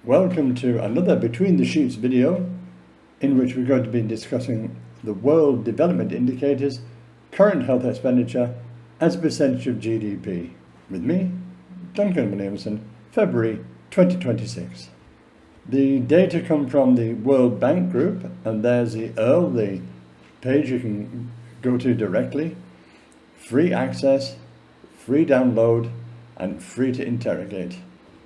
Welcome to another Between the Sheets video in which we're going to be discussing the World Development Indicators, current health expenditure as a percentage of GDP. With me, Duncan Williamson, February 2026. The data come from the World Bank Group, and there's the URL, the page you can go to directly. Free access, free download, and free to interrogate.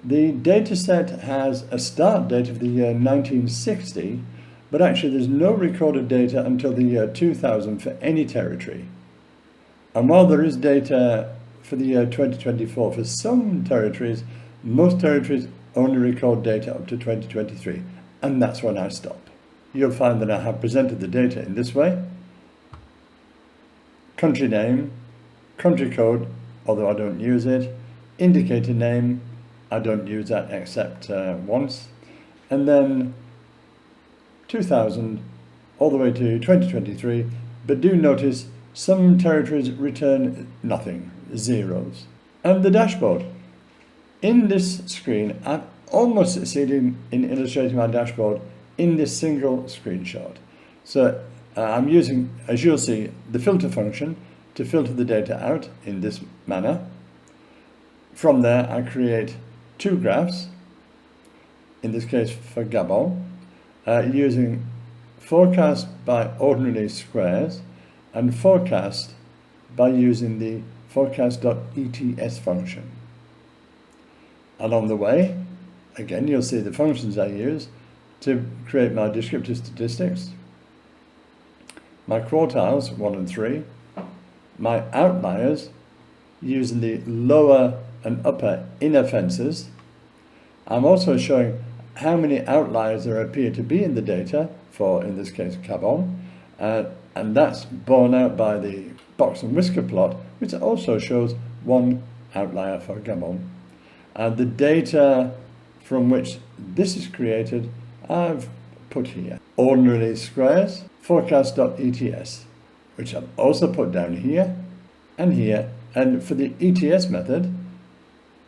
The dataset has a start date of the year 1960, but actually there's no recorded data until the year 2000 for any territory. And while there is data for the year 2024 for some territories, most territories only record data up to 2023, and that's when I stop. You'll find that I have presented the data in this way. Country name, country code, although I don't use it, indicator name, I don't use that except once, and then 2000 all the way to 2023, but do notice some territories return nothing, zeros. And the dashboard. In this screen, I've almost succeeded in illustrating my dashboard in this single screenshot. So I'm using, as you'll see, the filter function to filter the data out in this manner. From there, I create two graphs, in this case for Gabon, using forecast by ordinary squares and forecast by using the FORECAST.ETS function. Along the way, again, you'll see the functions I use to create my descriptive statistics, my quartiles 1 and 3, my outliers using the lower and upper inner fences. I'm also showing how many outliers there appear to be in the data for, in this case, Gabon, and that's borne out by the box and whisker plot, which also shows one outlier for Gabon. The data from which this is created, I've put here. Ordinary squares, FORECAST.ETS, which I've also put down here and here. And for the ETS method,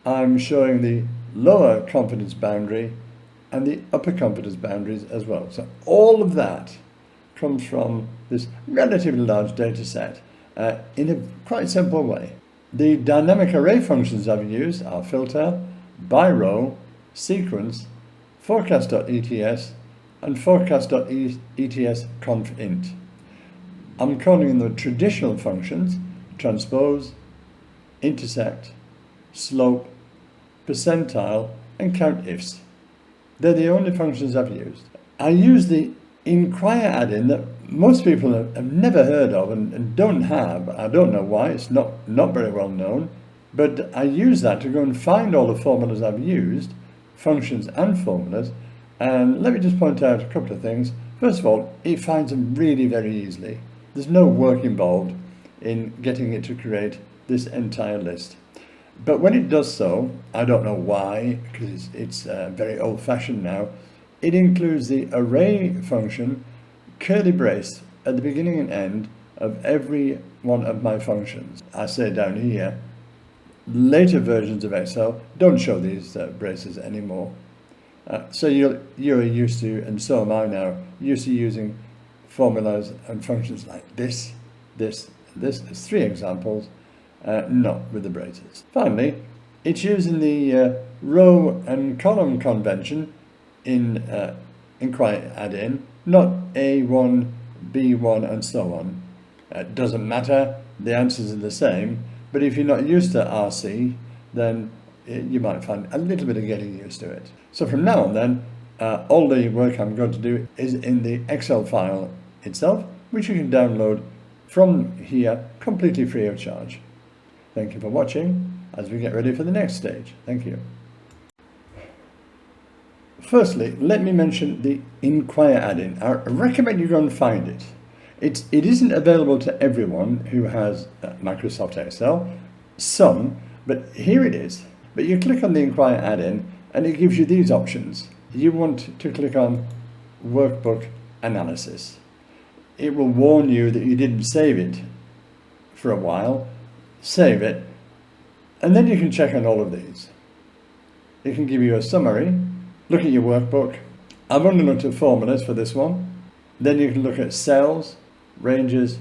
I'm showing the lower confidence boundary and the upper confidence boundaries as well. So all of that comes from this relatively large data set in a quite simple way. The dynamic array functions I've used are filter, by row, sequence, FORECAST.ETS, and FORECAST.ETS conf_int. I'm calling them the traditional functions: transpose, intercept, slope, percentile, and count ifs. They're the only functions I've used. I use the Inquire Add In that most people have never heard of and don't have. I don't know why, it's not very well known, but I use that to go and find all the formulas I've used, functions and formulas, and let me just point out a couple of things. First of all, it finds them really very easily. There's no work involved in getting it to create this entire list. But when it does so, I don't know why, because it's very old-fashioned now, it includes the array function curly brace at the beginning and end of every one of my functions. I say down here, later versions of Excel don't show these braces anymore. So you're used to, and so am I now, used to using formulas and functions like this, this, and this. There's three examples. Not with the braces. Finally, it's using the row and column convention in Inquire Add In, not A1, B1, and so on. It doesn't matter, the answers are the same, but if you're not used to RC, then you might find a little bit of getting used to it. So from now on then, all the work I'm going to do is in the Excel file itself, which you can download from here completely free of charge. Thank you for watching as we get ready for the next stage. Thank you. Firstly, let me mention the Inquire Add In. I recommend you go and find it. It isn't available to everyone who has Microsoft Excel, some, but here it is. But you click on the Inquire Add In and it gives you these options. You want to click on Workbook Analysis. It will warn you that you didn't save it for a while. Save it, and then you can check on all of these. It can give you a summary, look at your workbook. I've only looked at formulas for this one. Then you can look at cells, ranges,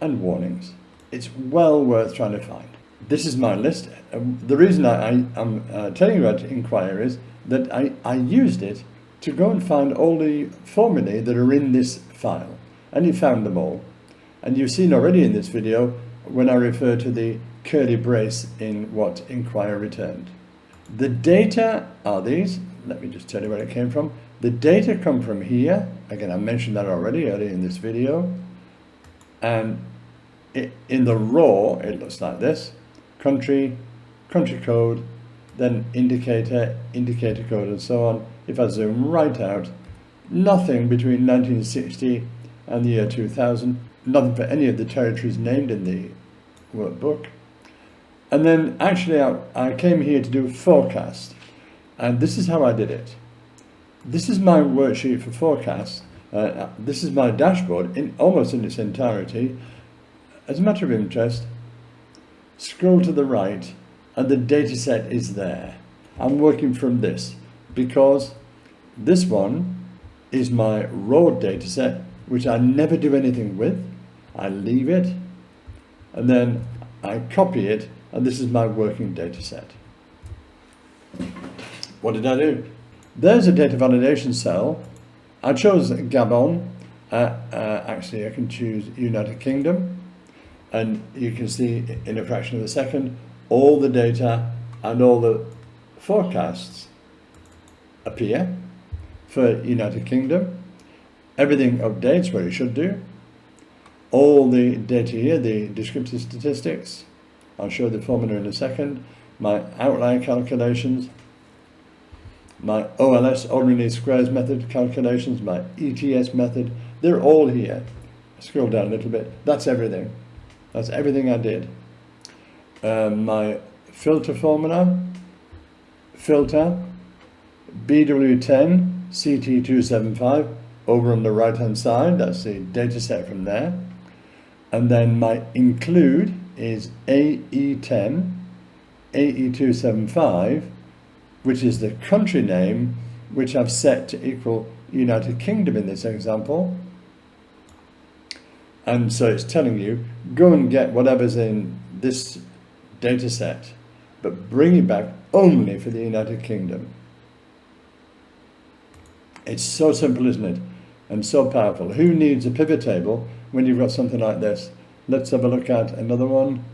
and warnings. It's well worth trying to find. This is my list. The reason I'm telling you about Inquire is that I used it to go and find all the formulae that are in this file. And you found them all. And you've seen already in this video when I refer to the curly brace in what Inquire returned. The data are these. Let me just tell you where it came from. The data come from here. Again, I mentioned that already earlier in this video. And in the raw, it looks like this. Country, country code, then indicator, indicator code, and so on. If I zoom right out, nothing between 1960 and the year 2000, nothing for any of the territories named in the workbook. And then actually I came here to do forecast, and this is how I did it. This is my worksheet for forecast. This is my dashboard almost in its entirety. As a matter of interest, scroll to the right and the data set is there. I'm working from this because this one is my raw data set, which I never do anything with. I leave it and then I copy it, and this is my working data set. What did I do? There's a data validation cell. I chose Gabon. Actually, I can choose United Kingdom. And you can see in a fraction of a second, all the data and all the forecasts appear for United Kingdom. Everything updates where it should do. All the data here, the descriptive statistics. I'll show the formula in a second. My outlier calculations. My OLS, ordinary least squares method calculations. My ETS method. They're all here. Scroll down a little bit. That's everything. That's everything I did. My filter formula, filter, BW10, CT275, over on the right hand side, that's the data set from there. And then my include is AE10, AE275, which is the country name, which I've set to equal United Kingdom in this example. And so it's telling you, go and get whatever's in this data set, but bring it back only for the United Kingdom. It's so simple, isn't it? And so powerful. Who needs a pivot table when you've got something like this? Let's have a look at another one.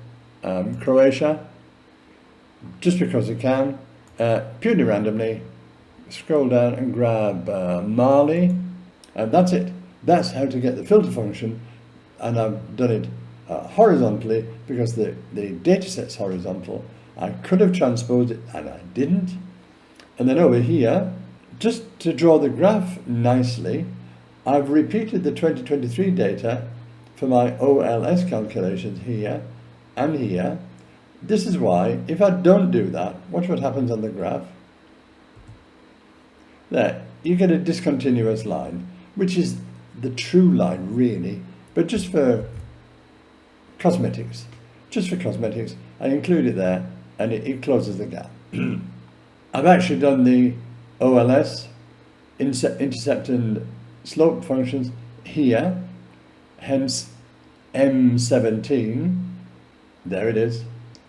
Croatia. Just because you can. Purely randomly. Scroll down and grab Mali. And that's it. That's how to get the filter function. And I've done it horizontally because the data set's horizontal. I could have transposed it and I didn't. And then over here, just to draw the graph nicely, I've repeated the 2023 data for my OLS calculations here and here. This is why, if I don't do that, watch what happens on the graph. There, you get a discontinuous line, which is the true line really. But just for cosmetics, I include it there and it closes the gap. I've actually done the OLS, intercept and slope functions here, hence M17, there it is.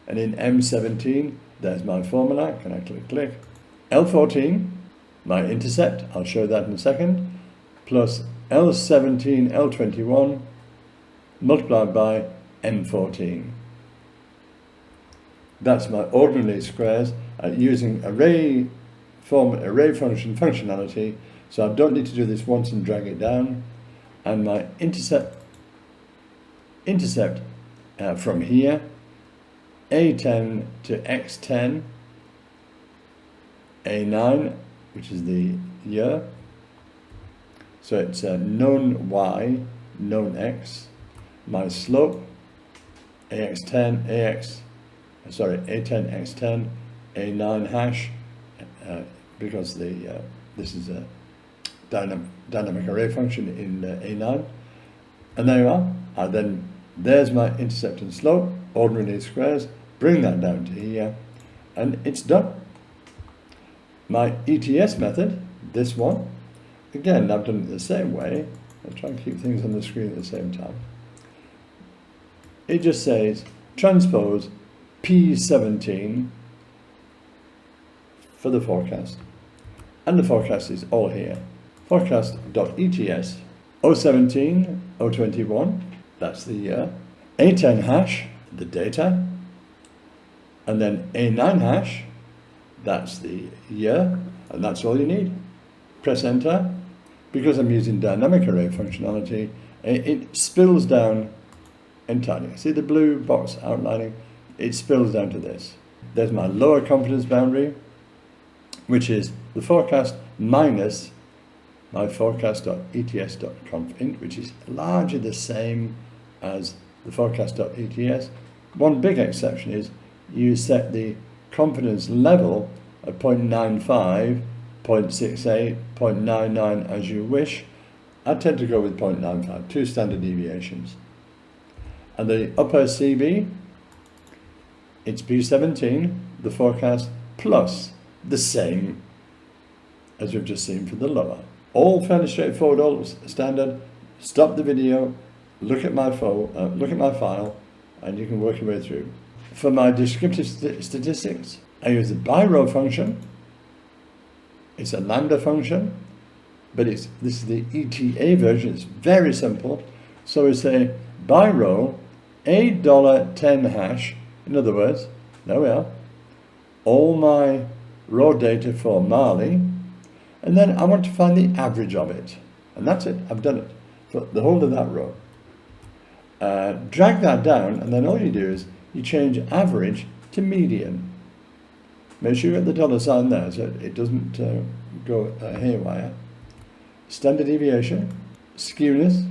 And in M17, there's my formula, can I click? L14, my intercept, I'll show that in a second, plus L17, L21, multiplied by M14. That's my ordinary squares using array function functionality, so I don't need to do this once and drag it down. And my intercept from here, A10 to X10, A9, which is the year. So it's known Y, known X. My slope, A10, X10, A9 hash, because this is a dynamic array function in A9. And there you are. Then there's my intercept and slope, ordinary least squares, bring that down to here, and it's done. My ETS method, this one. Again, I've done it the same way. I'll try and keep things on the screen at the same time. It just says transpose P17 for the forecast. And the forecast is all here. FORECAST.ETS 017, 021, that's the year. A10 hash, the data. And then A9 hash, that's the year. And that's all you need. Press enter. Because I'm using dynamic array functionality, it spills down entirely. See the blue box outlining? It spills down to this. There's my lower confidence boundary, which is the forecast minus my forecast.ets.conf, which is largely the same as the forecast.ets. One big exception is you set the confidence level at 0.95, 0.68, 0.99 as you wish. I tend to go with 0.95, 2 standard deviations. And the upper CB, it's P17, the forecast, plus the same as we've just seen for the lower. All fairly straightforward, all standard. Stop the video, look at my file, and you can work your way through. For my descriptive statistics, I use the by row function. It's a lambda function, but this is the ETA version. It's very simple. So we say by row $10 hash. In other words, there we are. All my raw data for Mali, and then I want to find the average of it, and that's it. I've done it for the whole of that row. Drag that down, and then all you do is you change average to median. Make sure you get the dollar sign there so it doesn't go haywire. Standard deviation, skewness,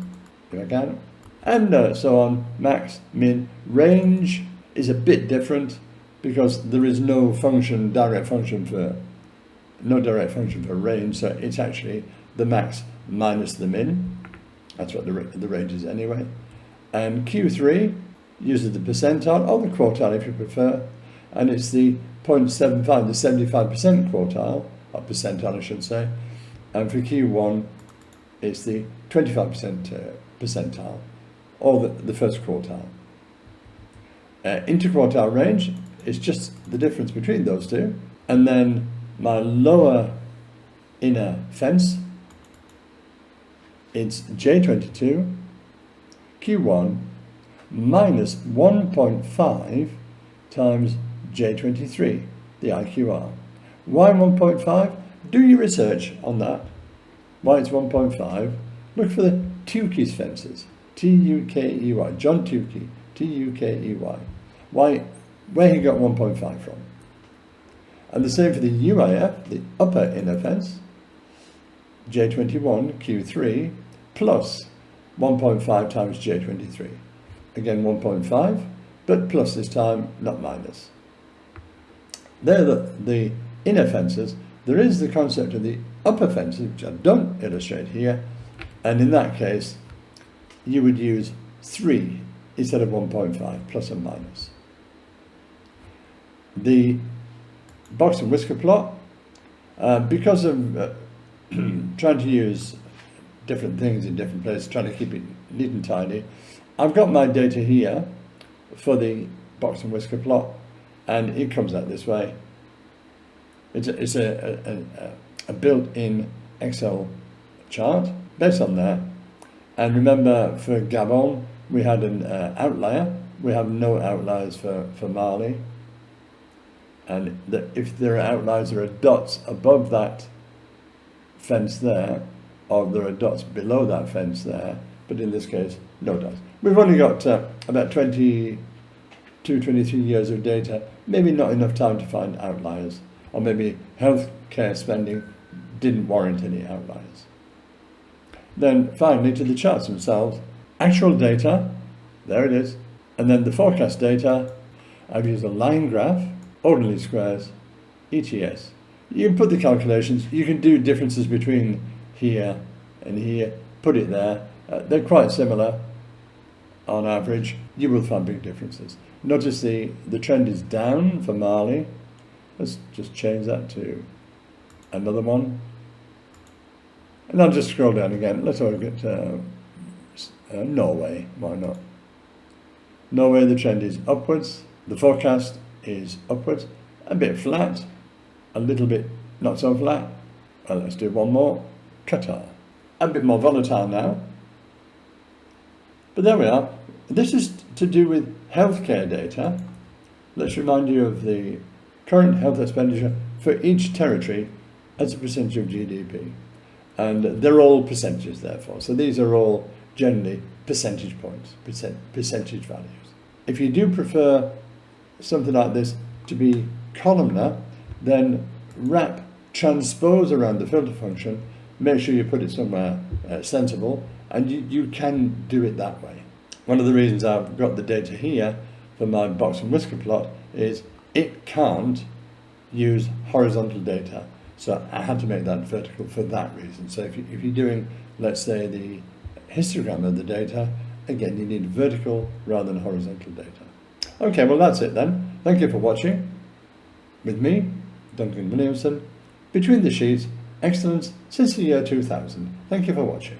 if I can, and so on. Max, min, range is a bit different because there is no direct function for range, so it's actually the max minus the min. That's what the range is anyway. And Q3 uses the percentile or the quartile if you prefer, and it's the 0.75, the 75% quartile, or percentile I should say, and for Q1 it's the 25% percentile, or the first quartile. Interquartile range is just the difference between those two, and then my lower inner fence, it's J22 Q1 minus 1.5 times J23, the IQR. Why 1.5? Do your research on that. Why it's 1.5? Look for the Tukey's fences. T-U-K-E-Y. John Tukey. T-U-K-E-Y. Where he got 1.5 from. And the same for the UIF, the upper inner fence, J21 Q3 plus 1.5 times J23. Again 1.5, but plus this time, not minus. They're the inner fences. There is the concept of the upper fences, which I don't illustrate here, and in that case, you would use 3 instead of 1.5, plus and minus. The box and whisker plot, because of trying to use different things in different places, trying to keep it neat and tidy, I've got my data here for the box and whisker plot, and it comes out this way. It's a built-in Excel chart based on that. And remember, for Gabon, we had an outlier. We have no outliers for Mali. And if there are outliers, there are dots above that fence there, or there are dots below that fence there, but in this case, no dots. We've only got about 22, 23 years of data, maybe not enough time to find outliers, or maybe healthcare spending didn't warrant any outliers. Then finally, to the charts themselves, actual data, there it is, and then the forecast data. I've used a line graph, ordinary squares, ETS. You can put the calculations, you can do differences between here and here, put it there. They're quite similar on average. You will find big differences. Notice the trend is down for Mali. Let's just change that to another one. And I'll just scroll down again. Let's look at Norway. Why not? Norway, the trend is upwards. The forecast is upwards. A bit flat. A little bit not so flat. Well, let's do one more. Qatar. A bit more volatile now. But there we are. This is to do with healthcare data. Let's remind you of the current health expenditure for each territory as a percentage of GDP. And they're all percentages, therefore. So these are all generally percentage points, percentage values. If you do prefer something like this to be columnar, then wrap transpose around the filter function, make sure you put it somewhere sensible, and you can do it that way. One of the reasons I've got the data here for my box and whisker plot is it can't use horizontal data. So I had to make that vertical for that reason. So if you're doing, let's say, the histogram of the data, again, you need vertical rather than horizontal data. Okay, well, that's it then. Thank you for watching. With me, Duncan Williamson, Between the Sheets, Excellence since the year 2000. Thank you for watching.